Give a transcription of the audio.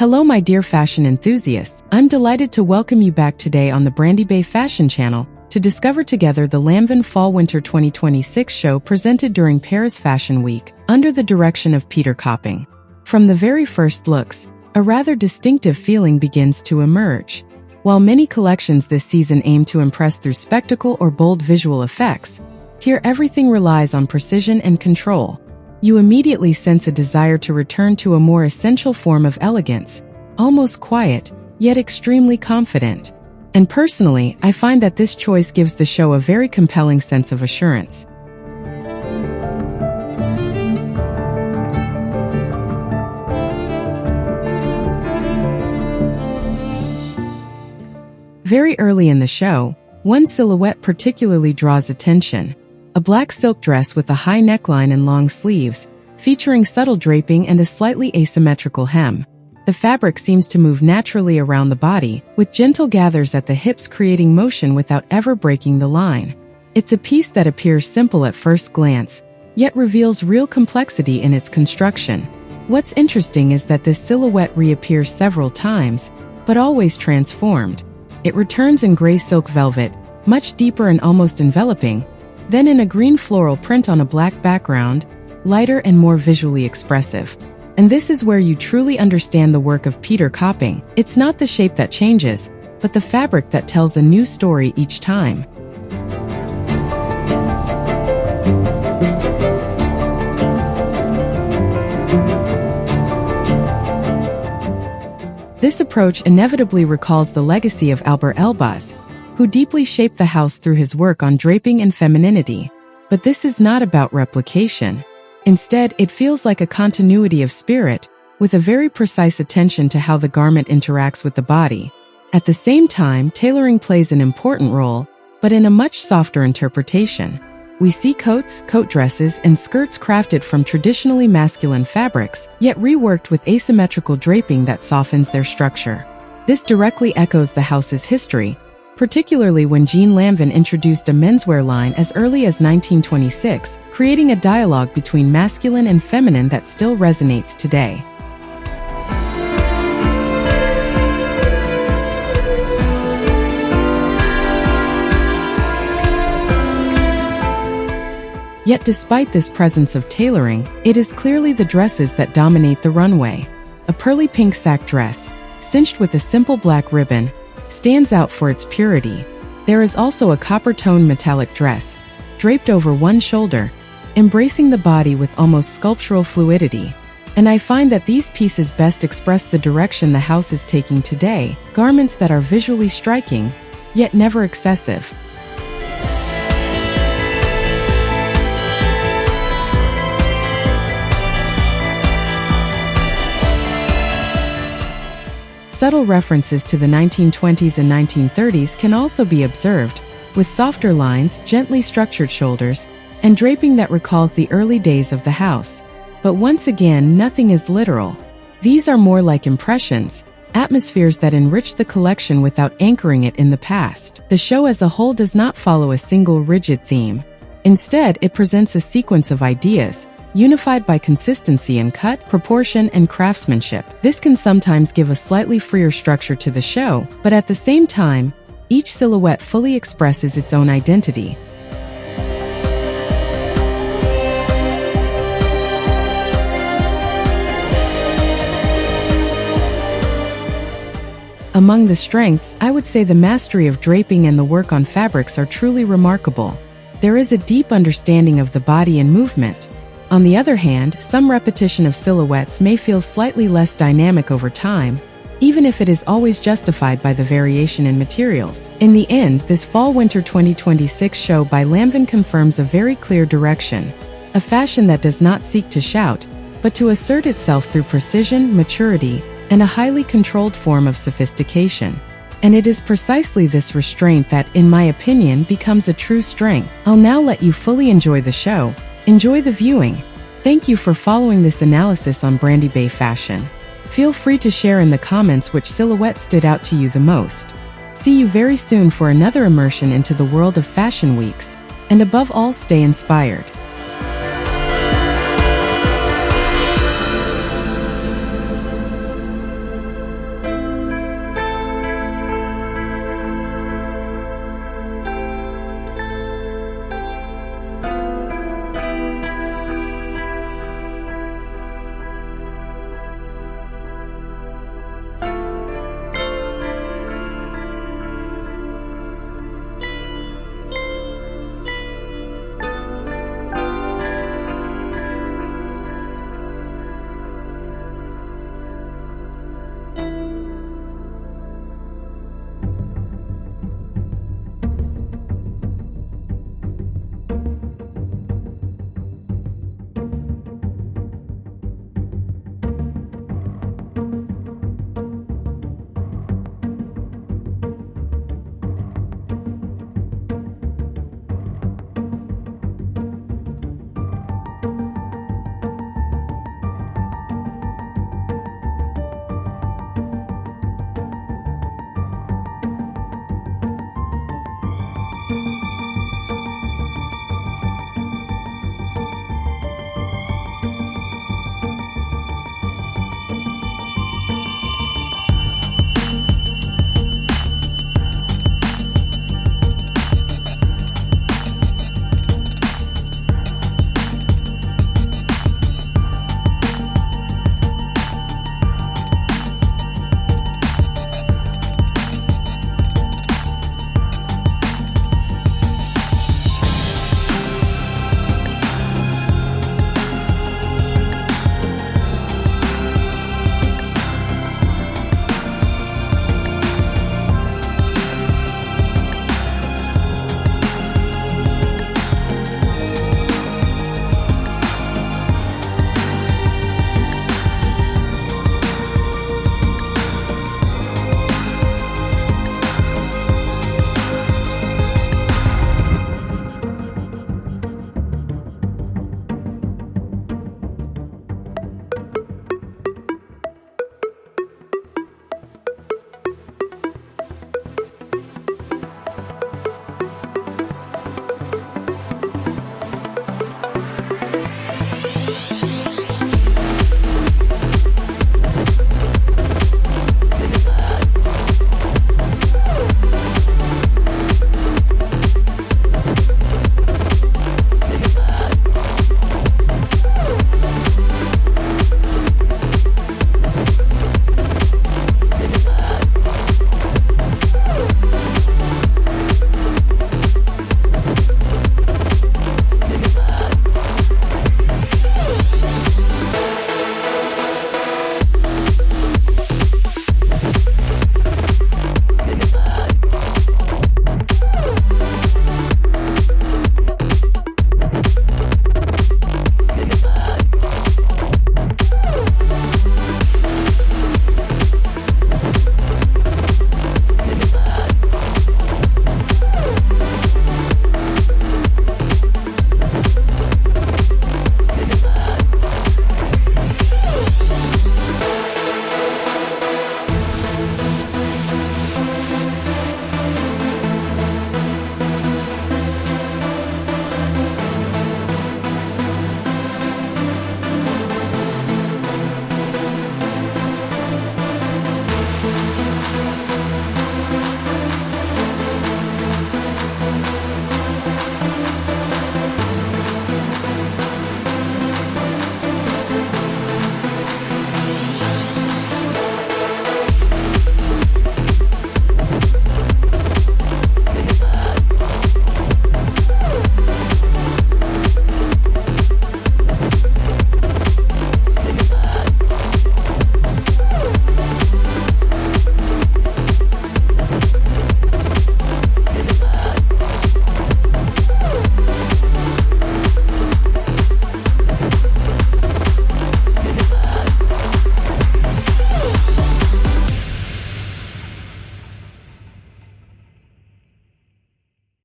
Hello my dear fashion enthusiasts, I'm delighted to welcome you back today on the Brandibay Fashion Channel to discover together the Lanvin Fall-Winter 2026 show presented during Paris Fashion Week under the direction of Peter Copping. From the very first looks, a rather distinctive feeling begins to emerge. While many collections this season aim to impress through spectacle or bold visual effects, here everything relies on precision and control. You immediately sense a desire to return to a more essential form of elegance, almost quiet, yet extremely confident. And personally, I find that this choice gives the show a very compelling sense of assurance. Very early in the show, one silhouette particularly draws attention. A black silk dress with a high neckline and long sleeves, featuring subtle draping and a slightly asymmetrical hem. The fabric seems to move naturally around the body, with gentle gathers at the hips creating motion without ever breaking the line. It's a piece that appears simple at first glance, yet reveals real complexity in its construction. What's interesting is that this silhouette reappears several times, but always transformed. It returns in gray silk velvet, much deeper and almost enveloping, then in a green floral print on a black background, lighter and more visually expressive. And this is where you truly understand the work of Peter Copping. It's not the shape that changes, but the fabric that tells a new story each time. This approach inevitably recalls the legacy of Albert Elbaz, who deeply shaped the house through his work on draping and femininity. But this is not about replication. Instead, it feels like a continuity of spirit, with a very precise attention to how the garment interacts with the body. At the same time, tailoring plays an important role, but in a much softer interpretation. We see coats, coat dresses, and skirts crafted from traditionally masculine fabrics, yet reworked with asymmetrical draping that softens their structure. This directly echoes the house's history, particularly when Jean Lanvin introduced a menswear line as early as 1926, creating a dialogue between masculine and feminine that still resonates today. Yet despite this presence of tailoring, it is clearly the dresses that dominate the runway. A pearly pink sack dress, cinched with a simple black ribbon, stands out for its purity. There is also a copper-toned metallic dress, draped over one shoulder, embracing the body with almost sculptural fluidity. And I find that these pieces best express the direction the house is taking today, garments that are visually striking, yet never excessive. Subtle references to the 1920s and 1930s can also be observed, with softer lines, gently structured shoulders, and draping that recalls the early days of the house. But once again, nothing is literal. These are more like impressions, atmospheres that enrich the collection without anchoring it in the past. The show as a whole does not follow a single rigid theme. Instead, it presents a sequence of ideas, unified by consistency in cut, proportion, and craftsmanship. This can sometimes give a slightly freer structure to the show, but at the same time, each silhouette fully expresses its own identity. Among the strengths, I would say the mastery of draping and the work on fabrics are truly remarkable. There is a deep understanding of the body and movement. On the other hand, some repetition of silhouettes may feel slightly less dynamic over time, even if it is always justified by the variation in materials. In the end, this Fall-Winter 2026 show by Lanvin confirms a very clear direction, a fashion that does not seek to shout, but to assert itself through precision, maturity, and a highly controlled form of sophistication. And it is precisely this restraint that, in my opinion, becomes a true strength. I'll now let you fully enjoy the show. Enjoy the viewing. Thank you for following this analysis on Brandibay Fashion. Feel free to share in the comments which silhouette stood out to you the most. See you very soon for another immersion into the world of fashion weeks. And above all, stay inspired.